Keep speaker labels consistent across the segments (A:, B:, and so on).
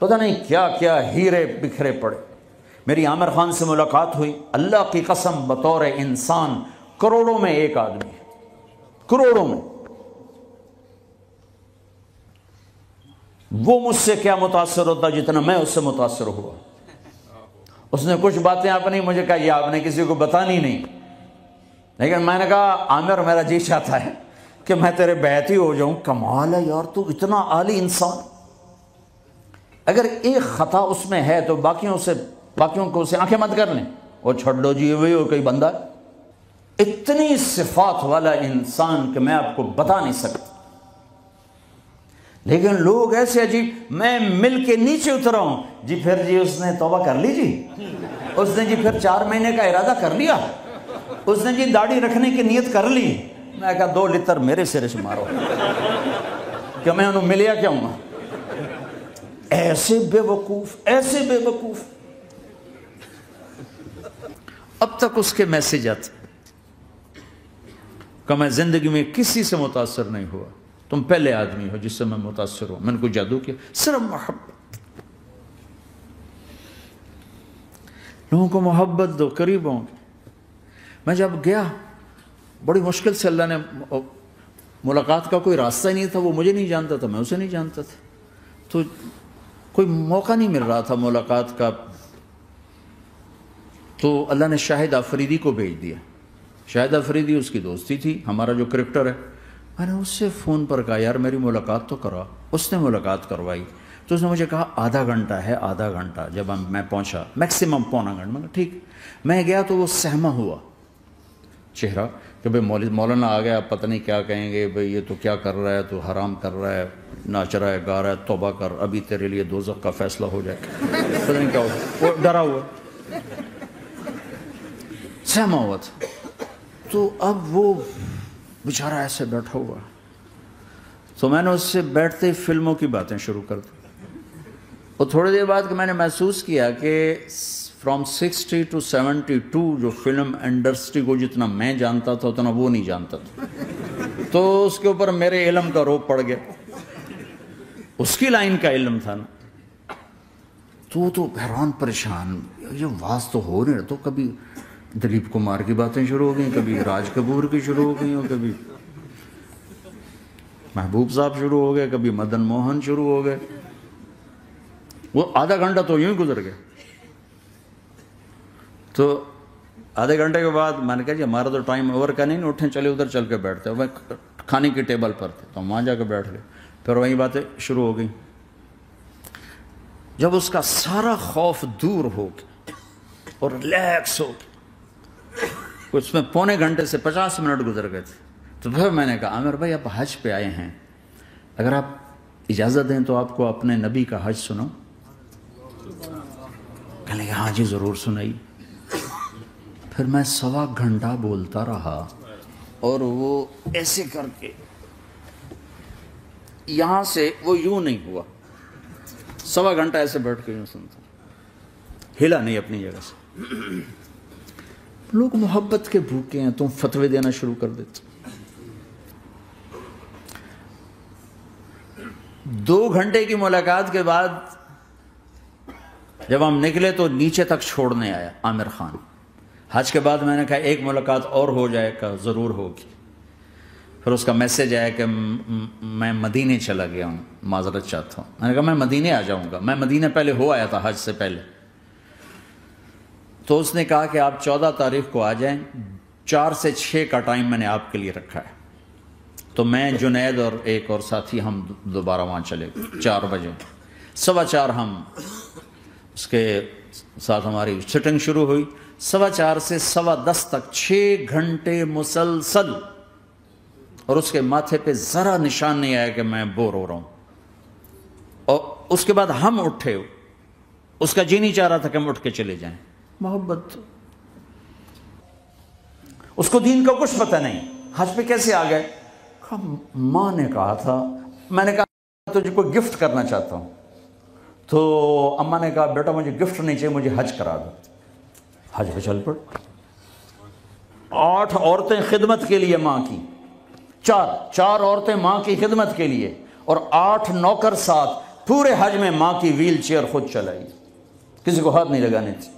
A: پتہ نہیں کیا کیا ہیرے بکھرے پڑے۔ میری عامر خان سے ملاقات ہوئی، اللہ کی قسم بطور انسان کروڑوں میں ایک آدمی ہے، کروڑوں میں۔ وہ مجھ سے کیا متاثر ہوتا جتنا میں اس سے متاثر ہوا۔ اس نے کچھ باتیں اپنی مجھے کہا یہ آپ نے کسی کو بتانی نہیں، لیکن میں نے کہا عامر میرا جی چاہتا ہے کہ میں تیرے بیعتی ہو جاؤں۔ کمال ہے یار، تو اتنا عالی انسان، اگر ایک خطا اس میں ہے تو باقیوں کو اسے آنکھیں مت کر لیں، وہ چھوڑ لو جی وہی ہو کوئی بندہ۔ اتنی صفات والا انسان کہ میں آپ کو بتا نہیں سکتا۔ لیکن لوگ ایسے عجیب، میں مل کے نیچے اترا ہوں جی، پھر جی اس نے توبہ کر لی جی، اس نے جی پھر 4 مہینے کا ارادہ کر لیا، اس نے جی داڑھی رکھنے کی نیت کر لی۔ میں کہا 2 لتر میرے سرے سے مارو کہ میں انہوں ملیا کیا ہوں گا۔ ایسے بے وقوف، ایسے بے وقوف۔ اب تک اس کے میسج آتے کہ میں زندگی میں کسی سے متاثر نہیں ہوا، تم پہلے آدمی ہو جس سے میں متاثر ہوں۔ میں نے کوئی جادو کیا، صرف محبت۔ لوگوں کو محبت دو، قریب ہوں۔ میں جب گیا بڑی مشکل سے اللہ نے، ملاقات کا کوئی راستہ ہی نہیں تھا، وہ مجھے نہیں جانتا تھا، میں اسے نہیں جانتا تھا، تو کوئی موقع نہیں مل رہا تھا ملاقات کا۔ تو اللہ نے شاہد آفریدی کو بھیج دیا۔ شاہد آفریدی اس کی دوستی تھی، ہمارا جو کرکٹر ہے۔ میں نے اس سے فون پر کہا یار میری ملاقات تو کرا۔ اس نے ملاقات کروائی تو اس نے مجھے کہا آدھا گھنٹہ ہے، آدھا گھنٹہ۔ جب میں پہنچا میکسیمم پونا گھنٹہ، میں کہا ٹھیک۔ میں گیا تو وہ سہما ہوا چہرہ کہ بھئی مولانا آ گیا، پتہ نہیں کیا کہیں گے، بھئی یہ تو کیا کر رہا ہے، تو حرام کر رہا ہے، ناچ رہا ہے، گا رہا ہے، توبہ کر، ابھی تیرے لیے دوزخ کا فیصلہ ہو جائے، پتہ نہیں کیا ہوگا۔ وہ ڈرا ہوا، سہما ہوا تھا۔ تو اب وہ بیچارہ ایسے بیٹھا ہوا، تو میں نے اس سے بیٹھتے فلموں کی باتیں شروع کر دی۔ اور تھوڑی دیر بعد کہ میں نے محسوس کیا کہ فرام 60 to 72 جو فلم انڈسٹری کو جتنا میں جانتا تھا اتنا وہ نہیں جانتا تھا۔ تو اس کے اوپر میرے علم کا روپ پڑ گیا، اس کی لائن کا علم تھا نا۔ تو حیران پریشان، یہ واز تو ہو نہیں رہا۔ تو کبھی دلیپ کمار کی باتیں شروع ہو گئیں، کبھی راج کپور کی شروع ہو گئیں، اور کبھی محبوب صاحب شروع ہو گئے، کبھی مدن موہن شروع ہو گئے۔ وہ آدھا گھنٹہ تو یوں ہی گزر گیا۔ تو آدھے گھنٹے کے بعد میں نے کہا جی ہمارا تو ٹائم اوور کا نہیں، اٹھیں چلے ادھر چل کے بیٹھتے۔ وہ کھانے کی ٹیبل پر تھے تو ہم وہاں جا کے بیٹھ گئے، پھر وہیں باتیں شروع ہو گئیں۔ جب اس کا سارا خوف دور ہو گیا اور ریلیکس ہو گیا، اس میں پونے گھنٹے سے 50 منٹ گزر گئے تھے، تو پھر میں نے کہا عامر بھائی آپ حج پہ آئے ہیں، اگر آپ اجازت دیں تو آپ کو اپنے نبی کا حج سناؤں؟ کہنے لگے ہاں جی ضرور سنائی۔ پھر میں 1.25 گھنٹہ بولتا رہا، اور وہ ایسے کر کے یہاں سے وہ یوں نہیں ہوا، 1.25 گھنٹہ ایسے بیٹھ کے یوں سنتا، ہلا نہیں اپنی جگہ سے۔ لوگ محبت کے بھوکے ہیں، تم فتوے دینا شروع کر دیتے۔ 2 گھنٹے کی ملاقات کے بعد جب ہم نکلے تو نیچے تک چھوڑنے آیا عامر خان۔ حج کے بعد میں نے کہا ایک ملاقات اور ہو جائے گا، ضرور ہوگی۔ پھر اس کا میسج آیا کہ میں مدینے چلا گیا ہوں، معذرت چاہتا ہوں۔ میں نے کہا میں مدینے آ جاؤں گا، میں مدینے پہلے ہو آیا تھا حج سے پہلے۔ تو اس نے کہا کہ آپ 14 تاریخ کو آ جائیں، 4 سے 6 کا ٹائم میں نے آپ کے لیے رکھا ہے۔ تو میں جنید اور ایک اور ساتھی ہم دوبارہ وہاں چلے گئے 4 بجے، 4:15 ہم اس کے ساتھ ہماری سٹنگ شروع ہوئی، 4:15 سے 10:15 تک 6 گھنٹے مسلسل، اور اس کے ماتھے پہ ذرا نشان نہیں آیا کہ میں بور ہو رہا ہوں۔ اور اس کے بعد ہم اٹھے، اس کا جی نہیں چاہ رہا تھا کہ ہم اٹھ کے چلے جائیں۔ محبت، اس کو دین کا کچھ پتہ نہیں، حج پہ کیسے آ گئے؟ ماں نے کہا تھا، میں نے کہا تجھے کوئی گفٹ کرنا چاہتا ہوں، تو اماں نے کہا بیٹا مجھے گفٹ نہیں چاہیے، مجھے حج کرا دو۔ حج پہ چل پڑ، 8 عورتیں خدمت کے لیے ماں کی، 4 عورتیں ماں کی خدمت کے لیے، اور 8 نوکر ساتھ پورے حج میں ماں کی ویل چیئر خود چلائی، کسی کو ہاتھ نہیں لگانے تھی۔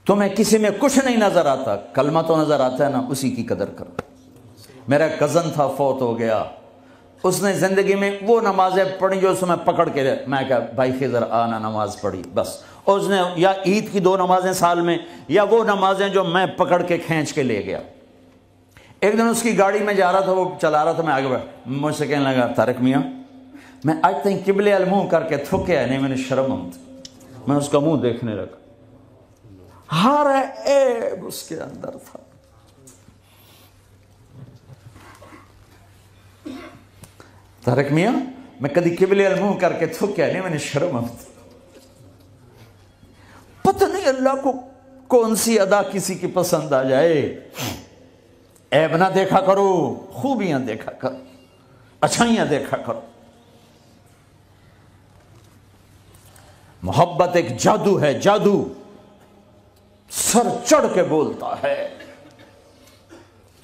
A: تمہیں کسی میں کچھ نہیں نظر آتا، کلمہ تو نظر آتا ہے نا، اسی کی قدر کرو۔ میرا کزن تھا، فوت ہو گیا، اس نے زندگی میں وہ نمازیں پڑھی جو اس میں پکڑ کے میں کہا بھائی خضر آنا نماز پڑھی بس، اور اس نے یا عید کی 2 نمازیں سال میں، یا وہ نمازیں جو میں پکڑ کے کھینچ کے لے گیا۔ ایک دن اس کی گاڑی میں جا رہا تھا، وہ چلا رہا تھا، میں آگے بڑھا، مجھ سے کہنے لگا طارق میاں میں آج تک قبلے المنہ کر کے تھکیا نہیں، میں نے شرم آتی، میں اس کا منہ دیکھنے لگا، ہر عیب اس کے اندر تھا۔ طارق میاں میں کدی قبلے المنہ کر کے تھکیا نہیں، میں نے شرم آتی۔ پتہ نہیں اللہ کو کون سی ادا کسی کی پسند آ جائے۔ عیب نہ دیکھا کرو، خوبیاں دیکھا کرو، اچھائیاں دیکھا کرو۔ محبت ایک جادو ہے، جادو سر چڑھ کے بولتا ہے۔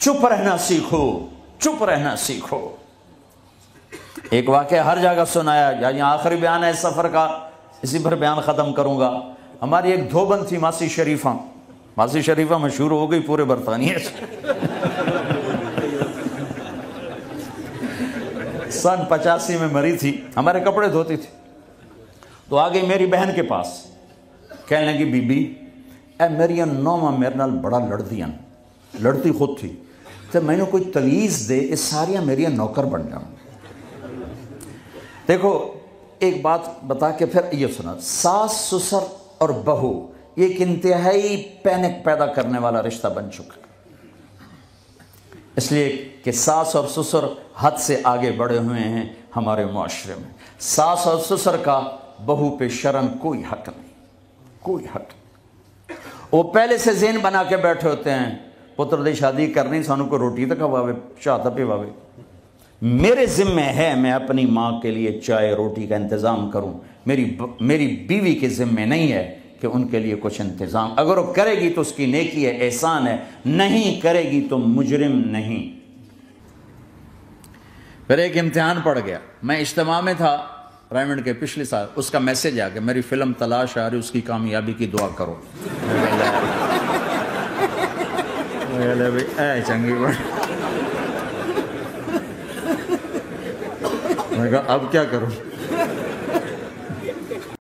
A: چپ رہنا سیکھو، چپ رہنا سیکھو۔ ایک واقعہ ہر جگہ سنایا، یہاں آخری بیان ہے اس سفر کا، اسی پر بیان ختم کروں گا۔ ہماری ایک دھوبن تھی ماسی شریفہ، ماسی شریفہ مشہور ہو گئی پورے برطانیہ سے۔ سن 85 میں مری تھی، ہمارے کپڑے دھوتی تھی، تو آ گئی میری بہن کے پاس، کہنے لگی بی بی اے میری نوما میرے نال بڑا لڑدیاں، لڑتی خود تھی، تو میں نے کوئی تلیز دے اس ساریاں میری نوکر بن جاؤں۔ دیکھو ایک بات بتا کے پھر یہ سنا، ساس سسر اور بہو یہ ایک انتہائی پینک پیدا کرنے والا رشتہ بن چکا، اس لیے کہ ساس اور سسر حد سے آگے بڑھے ہوئے ہیں ہمارے معاشرے میں۔ ساس اور سسر کا بہو پہ شرن کوئی حق نہیں، کوئی حق نہیں۔ وہ پہلے سے ذہن بنا کے بیٹھے ہوتے ہیں، پتر دی شادی کرنی سانو کو روٹی تک کھواوے، چاہ تک پواوے، میرے ذمہ ہے میں اپنی ماں کے لیے چائے روٹی کا انتظام کروں، میری بیوی کے ذمہ نہیں ہے کہ ان کے لیے کچھ انتظام، اگر وہ کرے گی تو اس کی نیکی ہے، احسان ہے، نہیں کرے گی تو مجرم نہیں۔ پھر ایک امتحان پڑ گیا، میں اجتماع میں تھا رائمنڈ کے پچھلے سال، اس کا میسج آ گیا میری فلم تلاش آ رہی، اس کی کامیابی کی دعا کرو۔ اے چنگی بڑی، میں کہا اب کیا کروں؟